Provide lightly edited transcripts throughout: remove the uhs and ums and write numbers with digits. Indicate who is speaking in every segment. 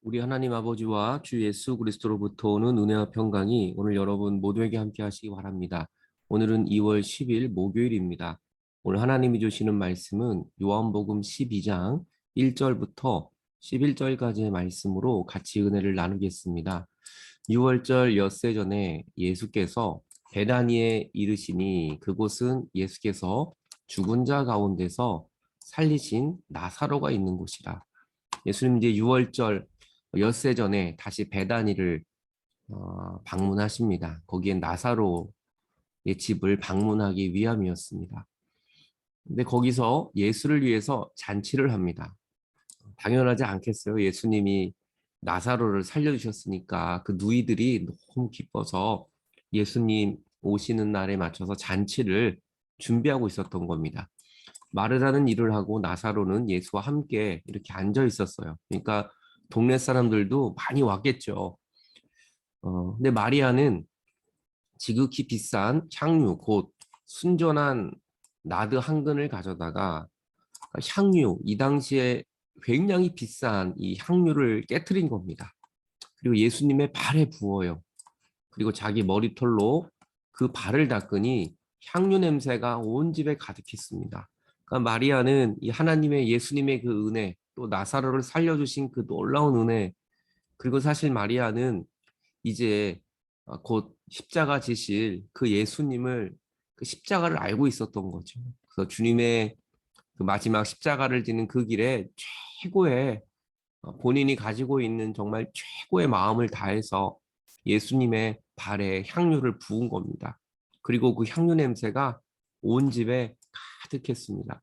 Speaker 1: 우리 하나님 아버지와 주 예수 그리스도로부터 오는 은혜와 평강이 오늘 여러분 모두에게 함께 하시기 바랍니다. 오늘은 2월 10일 목요일입니다. 오늘 하나님이 주시는 말씀은 요한복음 12장 1절부터 11절까지의 말씀으로 같이 은혜를 나누겠습니다. 6월절 엿새 전에 예수께서 베다니에 이르시니 그곳은 예수께서 죽은 자 가운데서 살리신 나사로가 있는 곳이라. 예수님 이제 6월절 엿새 전에 다시 베다니를 방문하십니다. 거기엔 나사로의 집을 방문하기 위함이었습니다. 근데 거기서 예수를 위해서 잔치를 합니다. 당연하지 않겠어요? 예수님이 나사로를 살려주셨으니까 그 누이들이 너무 기뻐서 예수님 오시는 날에 맞춰서 잔치를 준비하고 있었던 겁니다. 마르다는 일을 하고 나사로는 예수와 함께 이렇게 앉아 있었어요. 그러니까 동네 사람들도 많이 왔겠죠. 근데 마리아는 지극히 비싼 향유, 곧 순전한 나드 한 근을 가져다가 향유, 이 당시에 굉장히 비싼 이 향유를 깨트린 겁니다. 그리고 예수님의 발에 부어요. 그리고 자기 머리털로 그 발을 닦으니 향유 냄새가 온 집에 가득했습니다. 그러니까 마리아는 이 하나님의 예수님의 그 은혜, 또 나사로를 살려주신 그 놀라운 은혜, 그리고 사실 마리아는 이제 곧 십자가 지실 그 예수님을 그 십자가를 알고 있었던 거죠. 그래서 주님의 그 마지막 십자가를 지는 그 길에 최고의 본인이 가지고 있는 정말 최고의 마음을 다해서 예수님의 발에 향유를 부은 겁니다. 그리고 그 향유 냄새가 온 집에 가득했습니다.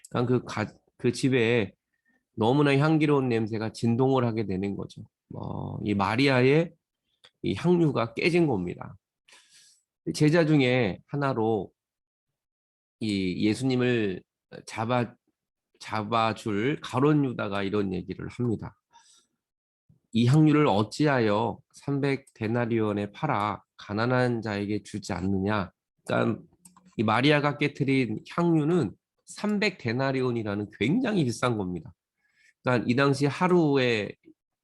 Speaker 1: 그러니까 그 집에 너무나 향기로운 냄새가 진동을 하게 되는 거죠. 이 마리아의 이 향유가 깨진 겁니다. 제자 중에 하나로 이 예수님을 잡아 잡아줄 가룟 유다가 이런 얘기를 합니다. 이 향유를 어찌하여 300데나리온에 팔아 가난한 자에게 주지 않느냐? 그러니까 이 마리아가 깨뜨린 향유는 300데나리온이라는 굉장히 비싼 겁니다. 그러니까 이 당시 하루에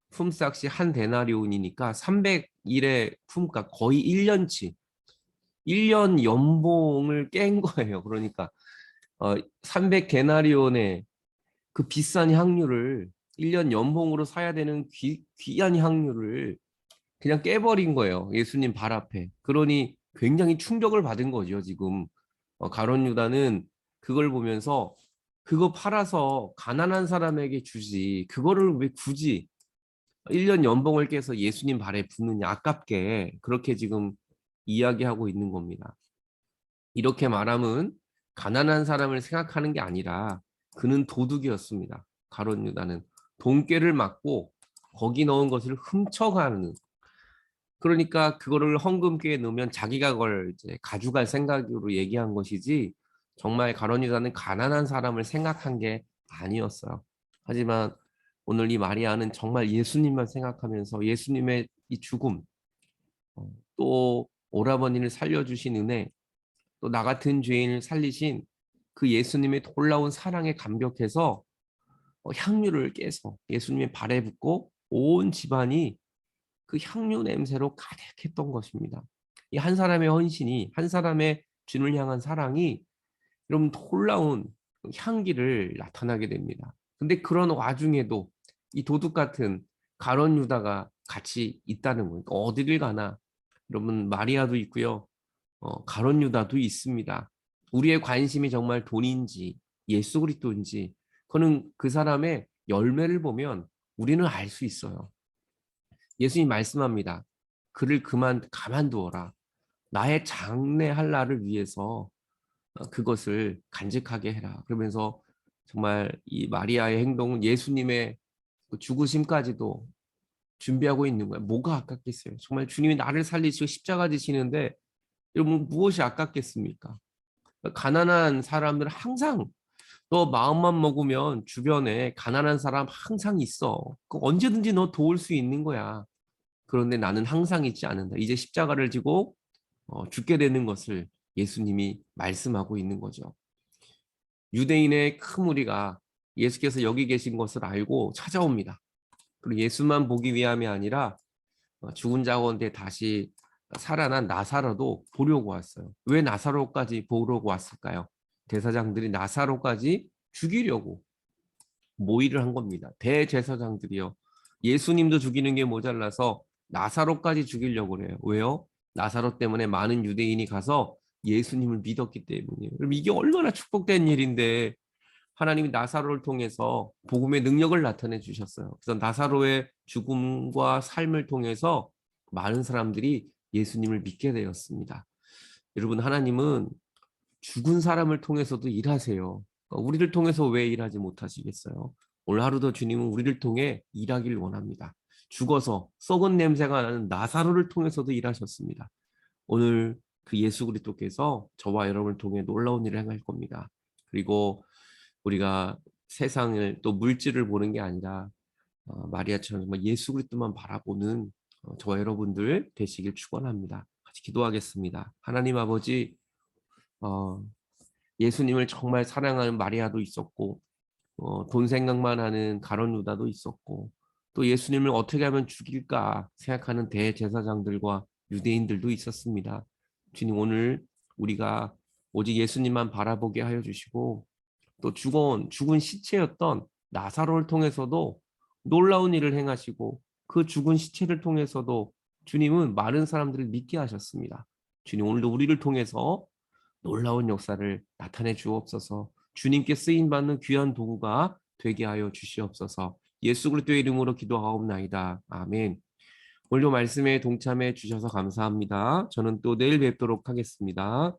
Speaker 1: 품삯이 한 데나리온이니까 300일의 품값 거의 1년치, 1년 연봉을 깬 거예요. 그러니까 300데나리온의 그 비싼 향유를 1년 연봉으로 사야 되는 귀한 향유를 그냥 깨버린 거예요. 예수님 발 앞에. 그러니 굉장히 충격을 받은 거죠, 지금. 가룟 유다는 그걸 보면서 그거 팔아서 가난한 사람에게 주지. 그거를 왜 굳이 1년 연봉을 깨서 예수님 발에 붓느냐. 아깝게. 그렇게 지금 이야기하고 있는 겁니다. 이렇게 말하면 가난한 사람을 생각하는 게 아니라 그는 도둑이었습니다. 가룟 유다는 돈꾀를 맞고 거기 넣은 것을 훔쳐가는, 그러니까 그거를 헌금기에 넣으면 자기가 그걸 이제 가져갈 생각으로 얘기한 것이지 정말 가룟 유다는 가난한 사람을 생각한 게 아니었어요. 하지만 오늘 이 마리아는 정말 예수님만 생각하면서 예수님의 이 죽음, 또 오라버니를 살려주신 은혜, 또 나 같은 죄인을 살리신 그 예수님의 놀라운 사랑에 감격해서 향유를 깨서 예수님의 발에 붓고 온 집안이 그 향유 냄새로 가득했던 것입니다. 이 한 사람의 헌신이, 한 사람의 주님을 향한 사랑이 여러분 놀라운 향기를 나타나게 됩니다. 근데 그런 와중에도 이 도둑 같은 가룟 유다가 같이 있다는 거니까 어디를 가나 여러분 마리아도 있고요. 가룟 유다도 있습니다. 우리의 관심이 정말 돈인지 예수 그리스도인지 그는 그 사람의 열매를 보면 우리는 알 수 있어요. 예수님 말씀합니다. 그를 가만두어라. 나의 장래할 날을 위해서 그것을 간직하게 해라. 그러면서 정말 이 마리아의 행동은 예수님의 그 죽으심까지도 준비하고 있는 거예요. 뭐가 아깝겠어요? 정말 주님이 나를 살리시고 십자가 지시는데 여러분 무엇이 아깝겠습니까? 가난한 사람들은 항상, 너 마음만 먹으면 주변에 가난한 사람 항상 있어. 그 언제든지 너 도울 수 있는 거야. 그런데 나는 항상 있지 않는다. 이제 십자가를 지고 죽게 되는 것을 예수님이 말씀하고 있는 거죠. 유대인의 큰 무리가 예수께서 여기 계신 것을 알고 찾아옵니다. 그리고 예수만 보기 위함이 아니라 죽은 자 가운데 다시 살아난 나사로도 보려고 왔어요. 왜 나사로까지 보려고 왔을까요? 대사장들이 나사로까지 죽이려고 모의를 한 겁니다. 대제사장들이요. 예수님도 죽이는 게 모자라서 나사로까지 죽이려고 그래요. 왜요? 나사로 때문에 많은 유대인이 가서 예수님을 믿었기 때문이에요. 그럼 이게 얼마나 축복된 일인데 하나님이 나사로를 통해서 복음의 능력을 나타내 주셨어요. 그래서 나사로의 죽음과 삶을 통해서 많은 사람들이 예수님을 믿게 되었습니다. 여러분, 하나님은 죽은 사람을 통해서도 일하세요. 우리를 통해서 왜 일하지 못하시겠어요? 오늘 하루도 주님은 우리를 통해 일하길 원합니다. 죽어서 썩은 냄새가 나는 나사로를 통해서도 일하셨습니다. 오늘 그 예수 그리스도께서 저와 여러분을 통해 놀라운 일을 행할 겁니다. 그리고 우리가 세상을 또 물질을 보는 게 아니라 마리아처럼 정말 예수 그리스도만 바라보는 저와 여러분들 되시길 축원합니다. 같이 기도하겠습니다. 하나님 아버지, 어, 예수님을 정말 사랑하는 마리아도 있었고, 돈 생각만 하는 가룟 유다도 있었고, 또 예수님을 어떻게 하면 죽일까 생각하는 대제사장들과 유대인들도 있었습니다. 주님, 오늘 우리가 오직 예수님만 바라보게 하여 주시고, 또 죽은 시체였던 나사로를 통해서도 놀라운 일을 행하시고, 그 죽은 시체를 통해서도 주님은 많은 사람들을 믿게 하셨습니다. 주님, 오늘도 우리를 통해서 놀라운 역사를 나타내 주옵소서. 주님께 쓰임 받는 귀한 도구가 되게 하여 주시옵소서. 예수 그리스도의 이름으로 기도하옵나이다. 아멘. 오늘도 말씀에 동참해 주셔서 감사합니다. 저는 또 내일 뵙도록 하겠습니다.